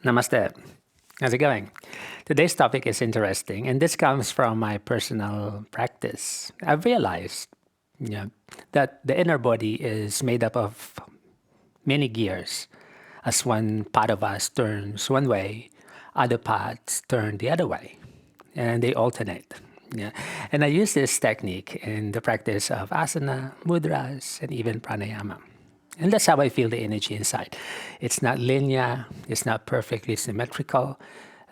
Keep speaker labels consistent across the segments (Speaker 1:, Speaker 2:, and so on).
Speaker 1: Namaste. How's it going? Today's topic is interesting, and this comes from my personal practice. I've realized that the inner body is made up of many gears. As one part of us turns one way, other parts turn the other way, and they alternate. Yeah. And I use this technique in the practice of asana, mudras, and even pranayama. And that's how I feel the energy inside. It's not linear, it's not perfectly symmetrical.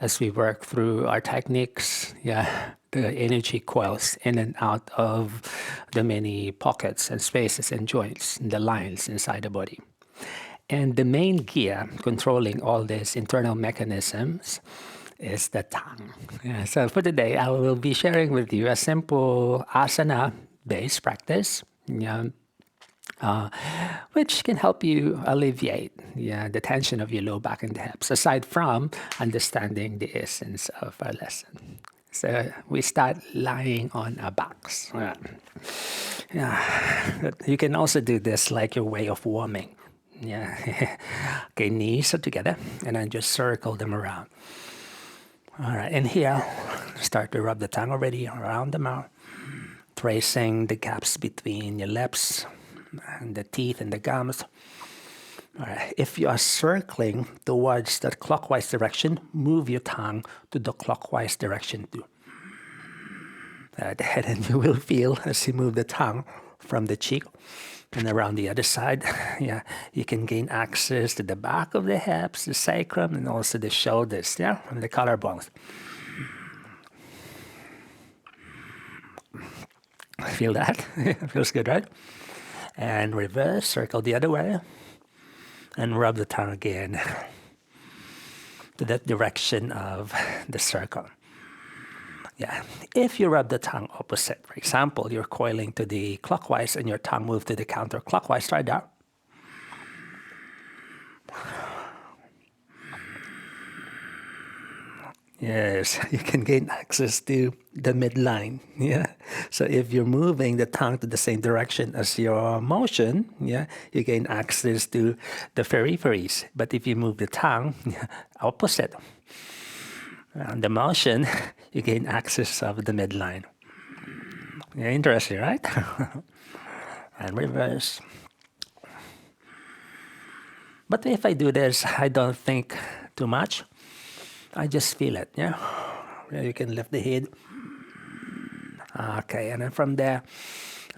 Speaker 1: As we work through our techniques, the energy coils in and out of the many pockets and spaces and joints and the lines inside the body. And the main gear controlling all these internal mechanisms is the tongue. So for today, I will be sharing with you a simple asana-based practice. Which can help you alleviate the tension of your low back and the hips, aside from understanding the essence of our lesson. So we start lying on our backs. You can also do this like your way of warming. Okay, knees are together, and then just circle them around. All right, and here, start to rub the tongue already around the mouth, tracing the gaps between your lips and the teeth and the gums. All right. If you are circling towards the clockwise direction, move your tongue to the clockwise direction too. And then you will feel as you move the tongue from the cheek and around the other side. You can gain access to the back of the hips, the sacrum, and also the shoulders, and the collarbones. Feel that? Feels good, right? And reverse, circle the other way, and rub the tongue again to that direction of the circle. If you rub the tongue opposite, for example, you're coiling to the clockwise and your tongue moves to the counterclockwise, try that. Yes, you can gain access to the midline. So if you're moving the tongue to the same direction as your motion, you gain access to the peripheries. But if you move the tongue opposite the motion, you gain access of the midline. Interesting, right? And reverse. But if I do this, I don't think too much. I just feel it, You can lift the head. Okay, and then from there,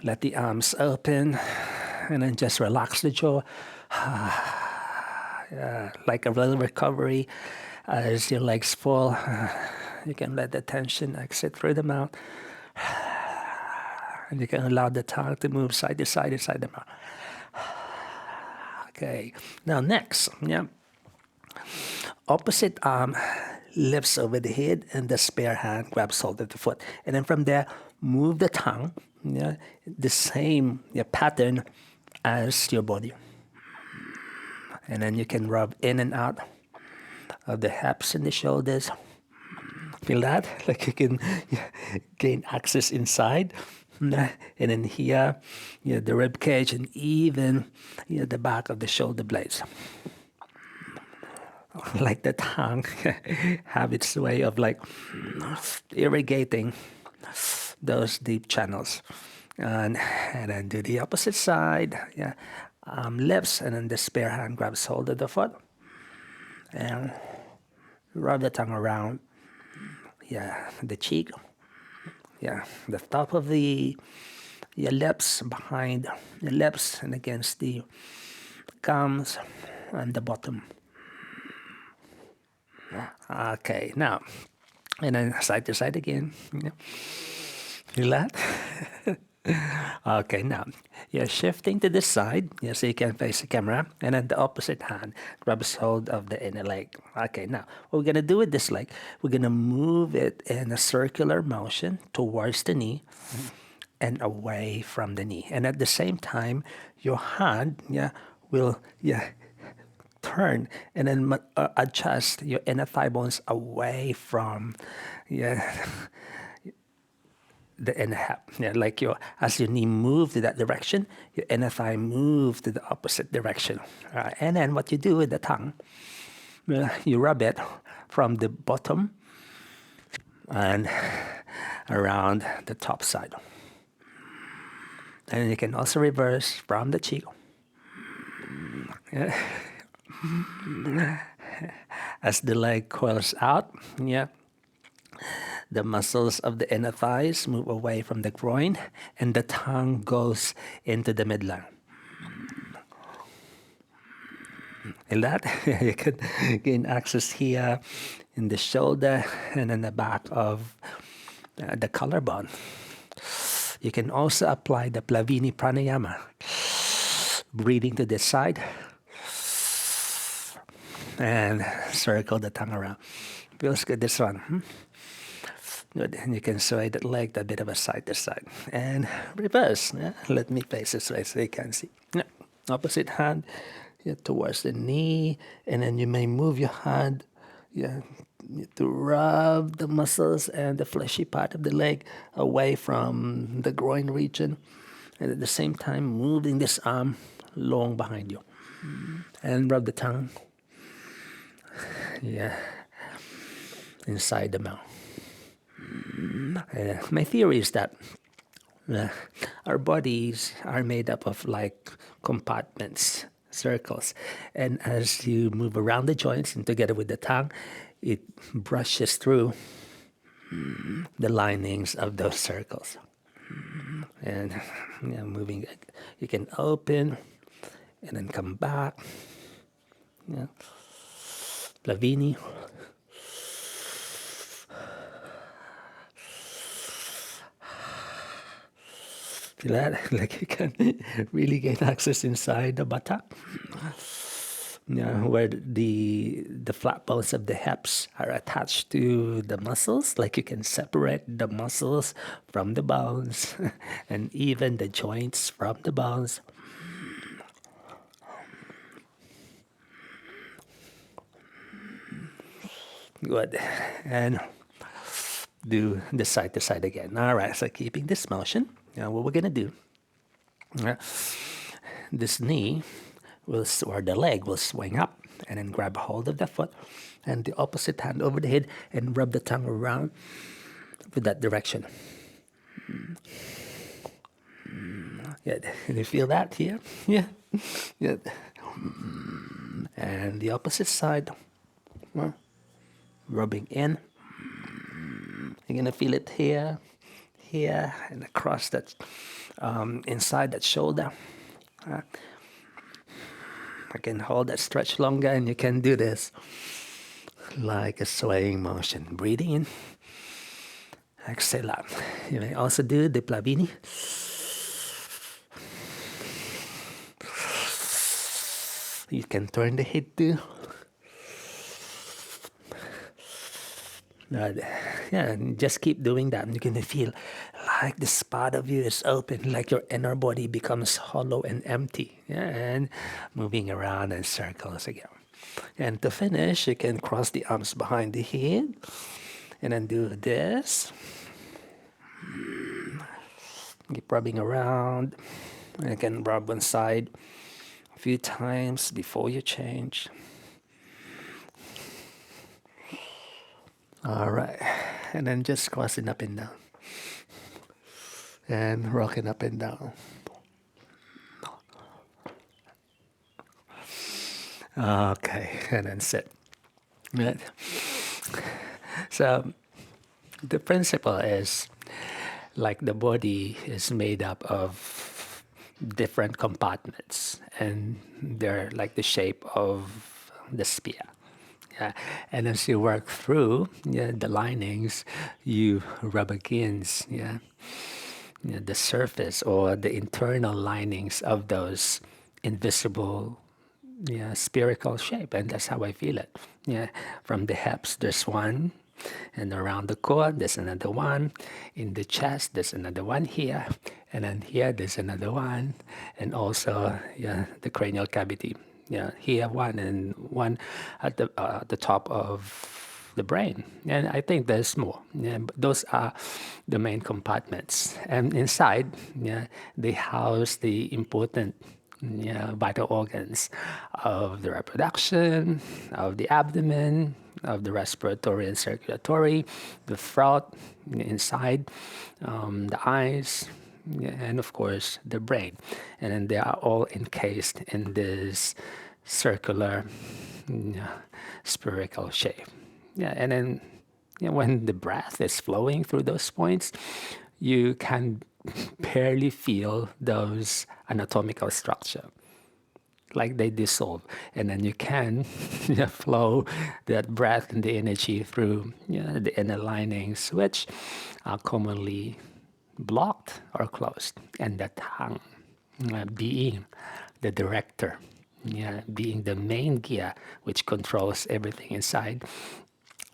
Speaker 1: let the arms open, and then just relax the jaw. Like a little recovery as your legs fall. You can let the tension exit through the mouth. And you can allow the tongue to move side to side inside the mouth. Okay, now next, opposite arm lifts over the head and the spare hand grabs hold of the foot. And then from there, move the tongue, the same pattern as your body. And then you can rub in and out of the hips and the shoulders. Feel that? Like you can gain access inside. And then here, the rib cage and even the back of the shoulder blades. Like the tongue have its way of like irrigating those deep channels. And then do the opposite side. Lifts, and then the spare hand grabs hold of the foot. And rub the tongue around. The cheek. The top of your lips, behind the lips, and against the gums and the bottom. Okay, now, and then side to side again. Feel that? Okay, now, you're shifting to this side, so you can face the camera, and then the opposite hand grabs hold of the inner leg. Okay, now, what we're going to do with this leg, we're going to move it in a circular motion towards the knee and away from the knee. And at the same time, your hand, will, turn and then adjust your inner thigh bones away from the inner hip. Like as your knee moves to that direction, your inner thigh moves to the opposite direction. And then what you do with the tongue, You rub it from the bottom and around the top side. And you can also reverse from the cheek. Yeah. As the leg coils out, yeah, the muscles of the inner thighs move away from the groin, and the tongue goes into the midline. And that you can gain access here in the shoulder and in the back of the collarbone. You can also apply the Plavini pranayama, breathing to this side and circle the tongue around. Feels good, this one. Good. And you can sway that leg a bit of a side to side and reverse. Yeah? Let me face this way so you can see. Yeah. Opposite hand, yeah, towards the knee, and then you may move your hand, yeah, to rub the muscles and the fleshy part of the leg away from the groin region, and at the same time moving this arm long behind you, and rub the tongue, yeah, inside the mouth. My theory is that our bodies are made up of like compartments, circles, and as you move around the joints and together with the tongue, it brushes through the linings of those circles. And moving, you can open and then come back. Yeah. Plavini. Feel that? Like you can really gain access inside the buttock. Yeah, where the flat bones of the hips are attached to the muscles, like you can separate the muscles from the bones and even the joints from the bones. Good. And do the side to side again. All right, so keeping this motion, what we're gonna do, this knee will, or the leg will swing up and then grab hold of the foot and the opposite hand over the head and rub the tongue around with that direction. Yeah, can you feel that here? Yeah. Yeah. And the opposite side, rubbing in. You're gonna feel it here, here, and across that, inside that shoulder. I can hold that stretch longer, and you can do this like a swaying motion. Breathing in, exhale out. You may also do the Plavini. You can turn the head too. Yeah, and just keep doing that. And you're gonna feel like this part of you is open, like your inner body becomes hollow and empty. Yeah, and moving around in circles again. And to finish, you can cross the arms behind the head and then do this. Keep rubbing around. And you can rub one side a few times before you change. All right, and then just crossing up and down and rocking up and down. Okay, and then sit. Right. So the principle is like the body is made up of different compartments, and they're like the shape of the spear. Yeah. And as you work through the linings, you rub against the surface or the internal linings of those invisible spherical shape, and that's how I feel it. Yeah, from the hips there's one, and around the core there's another one, in the chest there's another one here, and then here there's another one, and also the cranial cavity. Yeah, here one, and one at the top of the brain, and I think there's more. Yeah, but those are the main compartments, and inside, they house the important vital organs of the reproduction, of the abdomen, of the respiratory and circulatory, the throat, inside, the eyes, and of course the brain. And then they are all encased in this circular spherical shape. And then when the breath is flowing through those points, you can barely feel those anatomical structure, like they dissolve, and then you can flow that breath and the energy through the inner linings, which are commonly blocked or closed, and the tongue being the director, being the main gear which controls everything inside,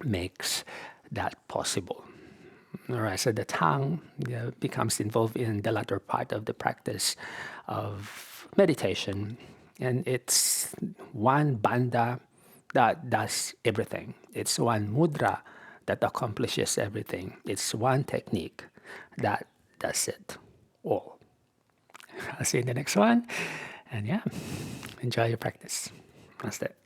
Speaker 1: makes that possible. All right, so the tongue becomes involved in the latter part of the practice of meditation, and it's one bandha that does everything. It's one mudra that accomplishes everything. It's one technique that does it all. I'll see you in the next one, and enjoy your practice. Namaste.